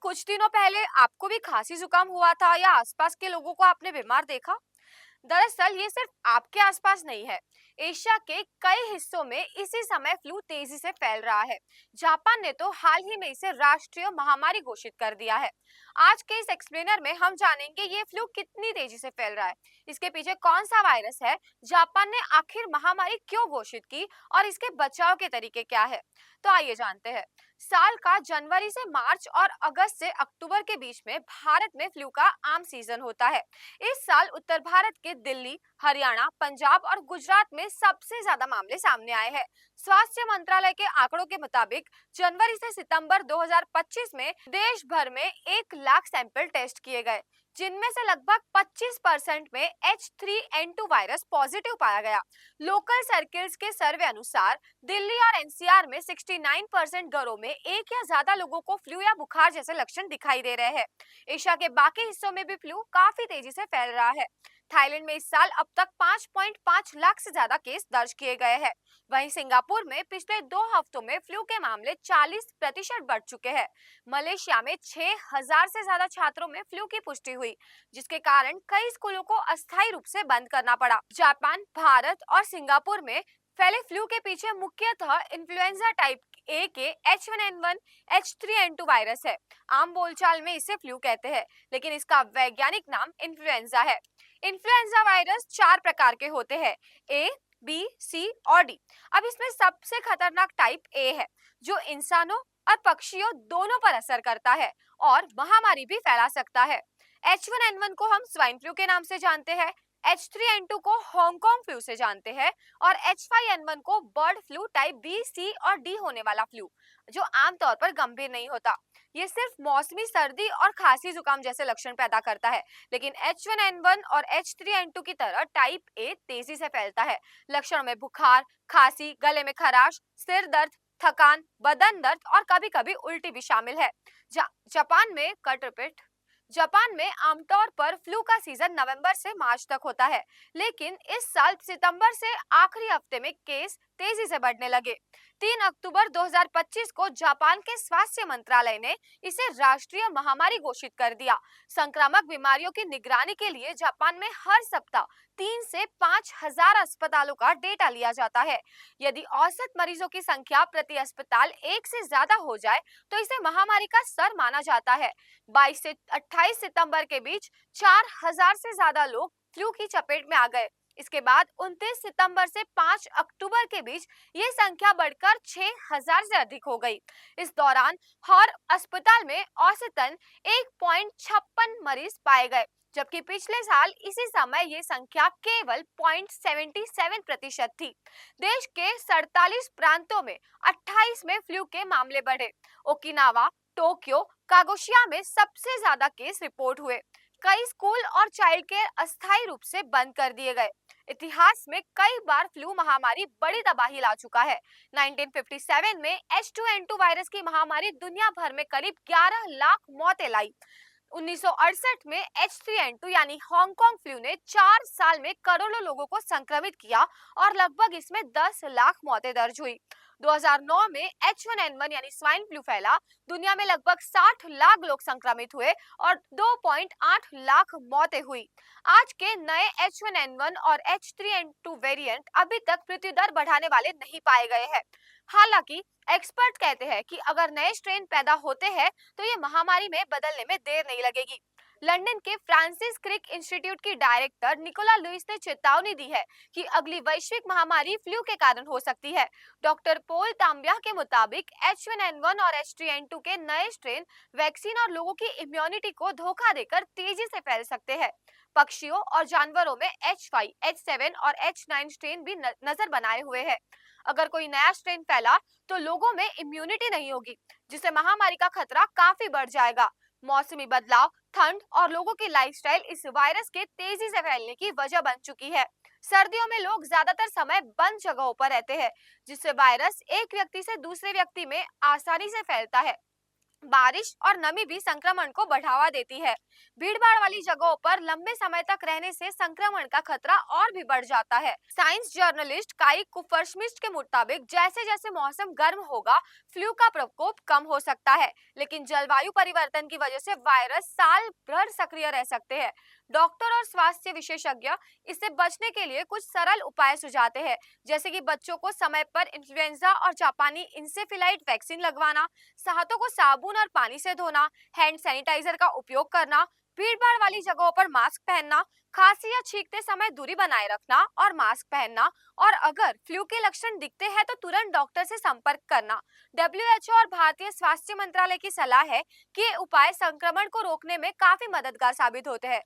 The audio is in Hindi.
कुछ दिनों पहले आपको भी खांसी जुकाम हुआ था या आसपास के लोगों को आपने बीमार देखा? दरअसल ये सिर्फ आपके आसपास नहीं है। एशिया के कई हिस्सों में इसी समय फ्लू तेजी से फैल रहा है। जापान ने तो हाल ही में इसे राष्ट्रीय महामारी घोषित कर दिया है। आज के इस एक्सप्लेनर में हम जानेंगे ये फ्लू कितनी तेजी से फैल रहा है, इसके पीछे कौन सा वायरस है, जापान ने आखिर महामारी क्यों घोषित की और इसके बचाव के तरीके क्या है। तो आइए जानते हैं। साल का जनवरी से मार्च और अगस्त से अक्टूबर के बीच में भारत में फ्लू का आम सीजन होता है। इस साल उत्तर भारत के दिल्ली, हरियाणा, पंजाब और गुजरात में सबसे ज्यादा मामले सामने आए हैं। स्वास्थ्य मंत्रालय के आंकड़ों के मुताबिक जनवरी से सितंबर 2025 में देश भर में 1 लाख सैंपल टेस्ट किए गए, जिनमें से लगभग 25% में H3N2 वायरस पॉजिटिव पाया गया। लोकल सर्किल्स के सर्वे अनुसार दिल्ली और एनसीआर में 69% घरों में एक या ज्यादा लोगों को फ्लू या बुखार जैसे लक्षण दिखाई दे रहे हैं। एशिया के बाकी हिस्सों में भी फ्लू काफी तेजी से फैल रहा है। थाईलैंड में इस साल अब तक 5.5 लाख से ज्यादा केस दर्ज किए गए हैं। वहीं सिंगापुर में पिछले 2 हफ्तों में फ्लू के मामले 40% बढ़ चुके हैं। मलेशिया में 6,000 से ज्यादा छात्रों में फ्लू की पुष्टि हुई, जिसके कारण कई स्कूलों को अस्थायी रूप से बंद करना पड़ा। जापान, भारत और सिंगापुर में फैले फ्लू के पीछे मुख्यतः इन्फ्लुएंजा टाइप ए के H1N1, H3N2 वायरस है। आम बोलचाल में इसे फ्लू कहते हैं, लेकिन इसका वैज्ञानिक नाम इन्फ्लुएंजा है। इन्फ्लुएंजा वायरस 4 प्रकार के होते हैं, ए, बी, सी और डी। अब इसमें सबसे खतरनाक टाइप ए है, जो इंसानों और पक्षियों दोनों पर असर करता है और महामारी भी फैला सकता है। H1N1 को हम स्वाइन फ्लू के नाम से जानते हैं, H3N2 को हांगकांग फ्लू से जानते हैं और H5N1 को बर्ड फ्लू टाइप बी, सी और डी होने वाला फ्लू, जो आमतौर पर गंभीर नहीं होता। ये सिर्फ मौसमी सर्दी और खांसी जुकाम जैसे लक्षण पैदा करता है, लेकिन H1N1 और H3N2 की तरह टाइप ए तेजी से फैलता है। लक्षणों में बुखार, खांसी, गले में खराश, सिर दर्द, थकान, बदन दर्द और कभी-कभी उल्टी भी शामिल है। जापान में कट रिपीट जापान में आमतौर पर फ्लू का सीजन नवंबर से मार्च तक होता है, लेकिन इस साल सितंबर से आखिरी हफ्ते में केस तेजी से बढ़ने लगे। 3 अक्टूबर 2025 को जापान के स्वास्थ्य मंत्रालय ने इसे राष्ट्रीय महामारी घोषित कर दिया। संक्रामक बीमारियों की निगरानी के लिए जापान में हर सप्ताह 3 से 5,000 अस्पतालों का डेटा लिया जाता है। यदि औसत मरीजों की संख्या प्रति अस्पताल 1 से ज्यादा हो जाए, तो इसे महामारी का स्तर माना जाता है। 22 से 28 सितंबर के बीच 4,000 से ज्यादा लोग फ्लू की चपेट में आ गए। इसके बाद 29 सितंबर से 5 अक्टूबर के बीच ये संख्या बढ़कर 6,000 से अधिक हो गई। इस दौरान हर अस्पताल में औसतन 1.56 मरीज पाए गए, जबकि पिछले साल इसी समय ये संख्या केवल 0.77% थी। देश के 47 प्रांतों में 28 में फ्लू के मामले बढ़े। ओकिनावा, टोक्यो, कागोशिया में सबसे ज्यादा केस रिपोर्ट हुए। कई स्कूल और चाइल्ड केयर अस्थायी रूप से बंद कर दिए गए। इतिहास में कई बार फ्लू महामारी बड़ी तबाही ला चुका है। 1957 में H2N2 वायरस की महामारी दुनिया भर में करीब 11 लाख मौतें लाई। 1968 में H3N2 यानी हांगकांग फ्लू ने 4 साल में करोड़ों लोगों को संक्रमित किया और लगभग इसमें 10 लाख मौतें दर्ज हुई। 2009 में H1N1 यानी स्वाइन फ्लू फैला। दुनिया में लगभग 60 लाख लोग संक्रमित हुए और 2.8 लाख मौतें हुई। आज के नए H1N1 और H3N2 वेरिएंट अभी तक मृत्यु दर बढ़ाने वाले नहीं पाए गए हैं। हालांकि एक्सपर्ट कहते हैं कि अगर नए स्ट्रेन पैदा होते हैं, तो ये महामारी में बदलने में देर नहीं लगेगी। लंदन के फ्रांसिस क्रिक इंस्टीट्यूट की डायरेक्टर निकोला लुइस ने चेतावनी दी है कि अगली वैश्विक महामारी फ्लू के कारण हो सकती है। डॉक्टर पोल तांब्या के मुताबिक H1N1 और H3N2 के नए स्ट्रेन वैक्सीन और लोगों की इम्यूनिटी को धोखा देकर तेजी से फैल सकते हैं। पक्षियों और जानवरों में H5, H7 और H9 स्ट्रेन भी नजर बनाए हुए हैं। अगर कोई नया स्ट्रेन फैला, तो लोगों में इम्यूनिटी नहीं होगी, जिससे महामारी का खतरा काफी बढ़ जाएगा। मौसमी बदलाव, ठंड और लोगों की लाइफस्टाइल इस वायरस के तेजी से फैलने की वजह बन चुकी है। सर्दियों में लोग ज्यादातर समय बंद जगहों पर रहते हैं, जिससे वायरस एक व्यक्ति से दूसरे व्यक्ति में आसानी से फैलता है। बारिश और नमी भी संक्रमण को बढ़ावा देती है। भीड़भाड़ वाली जगहों पर लंबे समय तक रहने से संक्रमण का खतरा और भी बढ़ जाता है। साइंस जर्नलिस्ट काई कुफरशमिस्ट के मुताबिक जैसे जैसे मौसम गर्म होगा, फ्लू का प्रकोप कम हो सकता है, लेकिन जलवायु परिवर्तन की वजह से वायरस साल भर सक्रिय रह सकते हैं। डॉक्टर और स्वास्थ्य विशेषज्ञ इससे बचने के लिए कुछ सरल उपाय सुझाते हैं, जैसे कि बच्चों को समय पर इन्फ्लुएंजा और जापानी इंसेफेलाइट वैक्सीन लगवाना, हाथों को साबुन और पानी से धोना, हैंड सैनिटाइजर का उपयोग करना, भीड़-भाड़ वाली जगहों पर मास्क पहनना, खांसी या छींकते समय दूरी बनाए रखना और मास्क पहनना, और अगर फ्लू के लक्षण दिखते हैं तो तुरंत डॉक्टर से संपर्क करना। डब्ल्यूएचओ और भारतीय स्वास्थ्य मंत्रालय की सलाह है कि ये उपाय संक्रमण को रोकने में काफी मददगार साबित होते हैं।